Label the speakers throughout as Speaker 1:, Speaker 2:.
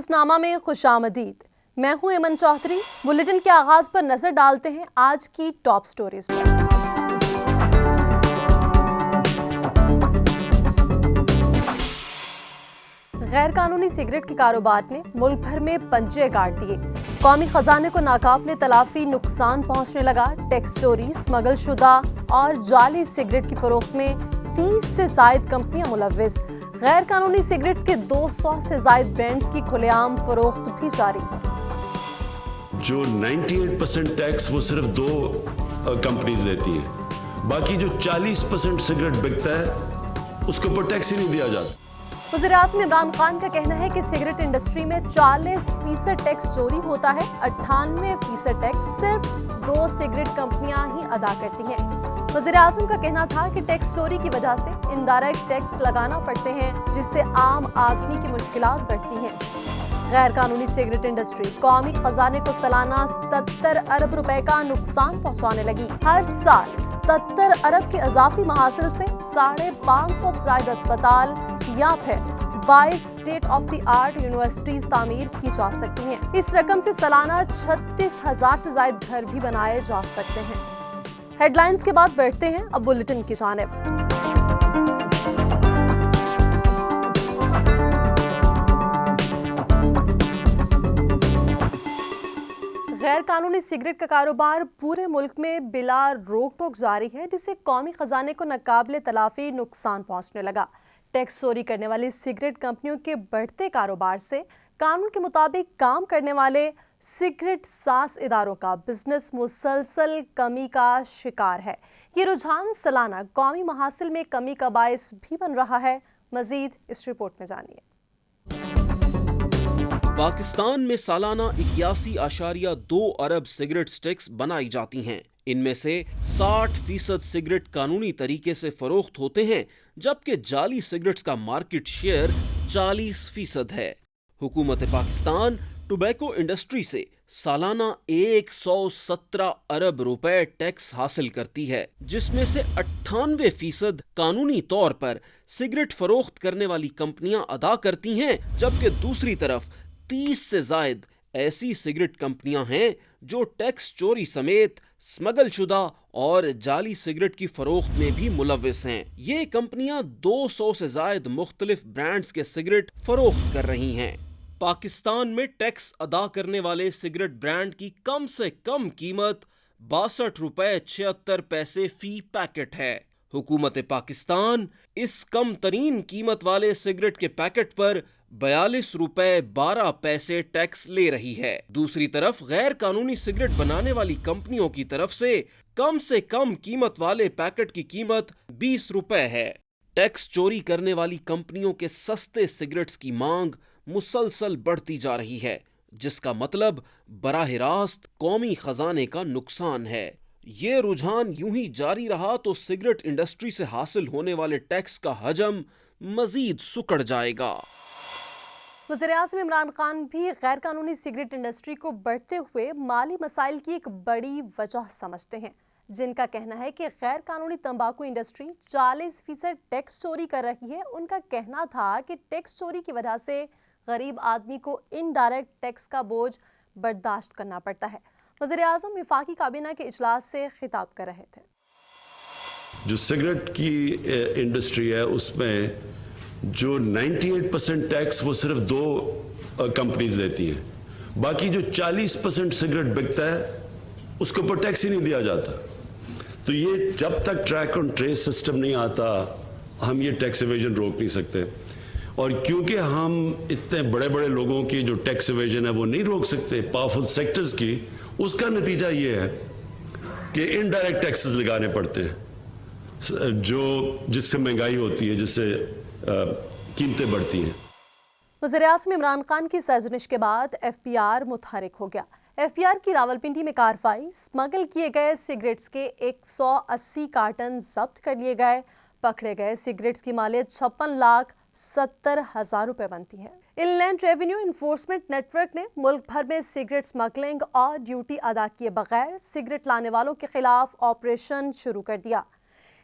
Speaker 1: روزنامہ میں خوش آمدید۔ میں ہوں ایمن چوہدری۔ بلیٹن کے آغاز پر نظر ڈالتے ہیں آج کی ٹاپ سٹوریز پر۔ غیر قانونی سگریٹ کے کاروبار نے ملک بھر میں پنجے گاڑ دیے۔ قومی خزانے کو ناقابل تلافی نقصان پہنچنے لگا۔ ٹیکس چوری، اسمگل شدہ اور جعلی سگریٹ کی فروخت میں 30 سے زائد کمپنیاں ملوث۔ غیر قانونی سگریٹس کے 200 سے زائد برانڈز کی کھلے عام فروخت بھی جاری ہے۔
Speaker 2: جو 98% ٹیکس وہ صرف 2 کمپنیز دیتی ہیں، باقی جو 40% سگریٹ بکتا ہے اس کے اوپر ٹیکس ہی نہیں دیا جاتا۔
Speaker 1: وزیر اعظم عمران خان کا کہنا ہے کہ سگریٹ انڈسٹری میں 40% ٹیکس چوری ہوتا ہے۔ 98% ٹیکس صرف 2 سگریٹ کمپنیاں ہی ادا کرتی ہیں۔ وزیر اعظم کا کہنا تھا کہ ٹیکس چوری کی وجہ سے انڈائریکٹ ٹیکس لگانا پڑتے ہیں، جس سے عام آدمی کی مشکلات بڑھتی ہیں۔ غیر قانونی سگریٹ انڈسٹری قومی خزانے کو سالانہ 77 ارب روپے کا نقصان پہنچانے لگی۔ ہر سال 77 ارب کے اضافی محاصل سے 550 سے زائد اسپتال یا پھر 22 state of the art universities تعمیر کی جا سکتی ہیں۔ اس رقم سے سالانہ 36,000 سے زائد گھر بھی بنائے جا سکتے ہیں۔ ہیڈ لائنز کے بعد بڑھتے ہیں اب بلیٹن کی جانب۔ غیر قانونی سگریٹ کا کاروبار پورے ملک میں بلا روک ٹوک جاری ہے، جس سے قومی خزانے کو ناقابل تلافی نقصان پہنچنے لگا۔ ٹیکس چوری کرنے والی سگریٹ کمپنیوں کے بڑھتے کاروبار سے قانون کے مطابق کام کرنے والے سگریٹ ساز اداروں کا بزنس مسلسل کمی کا شکار ہے۔ یہ رجحان سالانہ قومی محاصل میں کمی کا باعث بھی بن رہا ہے۔ مزید اس رپورٹ میں جانیے۔
Speaker 3: پاکستان میں سالانہ 81.2 ارب سگریٹ سٹکس بنائی جاتی ہیں۔ ان میں سے 60% سگریٹ قانونی طریقے سے فروخت ہوتے ہیں، جبکہ جعلی سگریٹس کا مارکیٹ شیئر 40% ہے۔ حکومت پاکستان ٹوبیکو انڈسٹری سے سالانہ 117 ارب روپے ٹیکس حاصل کرتی ہے، جس میں سے 98% قانونی طور پر سگریٹ فروخت کرنے والی کمپنیاں ادا کرتی ہیں، جبکہ دوسری طرف 30 سے زائد ایسی سگریٹ کمپنیاں ہیں جو ٹیکس چوری سمیت اسمگل شدہ اور جعلی سگریٹ کی فروخت میں بھی ملوث ہیں۔ یہ کمپنیاں 200 سے زائد مختلف برانڈز کے سگریٹ فروخت کر رہی ہیں۔ پاکستان میں ٹیکس ادا کرنے والے سگریٹ برانڈ کی کم سے کم قیمت 62 روپے 76 پیسے فی پیکٹ ہے۔ حکومت پاکستان اس کم ترین قیمت والے سگریٹ کے پیکٹ پر 42 روپے 12 پیسے ٹیکس لے رہی ہے۔ دوسری طرف غیر قانونی سگریٹ بنانے والی کمپنیوں کی طرف سے کم قیمت والے پیکٹ کی قیمت 20 روپے ہے۔ ٹیکس چوری کرنے والی کمپنیوں کے سستے سگریٹس کی مانگ مسلسل بڑھتی جا رہی ہے، جس کا مطلب براہ راست قومی خزانے کا نقصان ہے۔ یہ رجحان یوں ہی جاری رہا تو سگریٹ انڈسٹری سے حاصل ہونے والے ٹیکس کا حجم مزید سکڑ جائے گا۔
Speaker 1: وزیر اعظم عمران خان بھی غیر قانونی سگریٹ انڈسٹری کو بڑھتے ہوئے مالی مسائل کی ایک بڑی وجہ سمجھتے ہیں، جن کا کہنا ہے کہ غیر قانونی تمباکو انڈسٹری 40% ٹیکس چوری کر رہی ہے۔ ان کا کہنا تھا کہ ٹیکس چوری کی وجہ سے غریب آدمی کو انڈائریکٹ ٹیکس کا بوجھ برداشت کرنا پڑتا ہے۔ وزیر اعظم وفاقی کابینہ کے اجلاس سے خطاب کر رہے تھے۔
Speaker 2: جو سگریٹ کی انڈسٹری ہے اس میں جو 98% ٹیکس وہ صرف 2 کمپنیز دیتی ہیں، باقی جو 40% سگریٹ بکتا ہے اس کے اوپر ٹیکس ہی نہیں دیا جاتا۔ تو یہ جب تک ٹریک آن ٹریس سسٹم نہیں آتا ہم یہ ٹیکس ایویژن روک نہیں سکتے، اور کیونکہ ہم اتنے بڑے بڑے لوگوں کی جو ٹیکس ایویژن ہے وہ نہیں روک سکتے، پاورفل سیکٹرز کی، اس کا نتیجہ یہ ہے کہ انڈائریکٹ ٹیکسز لگانے پڑتے ہیں، جس سے مہنگائی ہوتی ہے، جس سے قیمتیں بڑھتی ہیں۔
Speaker 1: وزیر اعظم عمران خان کی سرزنش کے بعد FBR متحرک ہو گیا۔ FBR کی راولپنڈی میں کارروائی، اسمگل کیے گئے سگریٹس کے 180 کارٹن ضبط کر لیے گئے۔ پکڑے گئے سگریٹس کی مالیت 56,70,000 روپے بنتی ہے۔ Inland revenue enforcement network نے ملک بھر میں سگریٹ اسمگلنگ اور ڈیوٹی ادا کیے بغیر سگریٹ لانے والوں کے خلاف آپریشن شروع کر دیا۔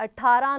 Speaker 1: 18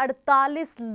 Speaker 1: 48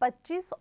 Speaker 1: 25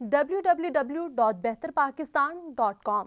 Speaker 1: www.behtarpakistan.com।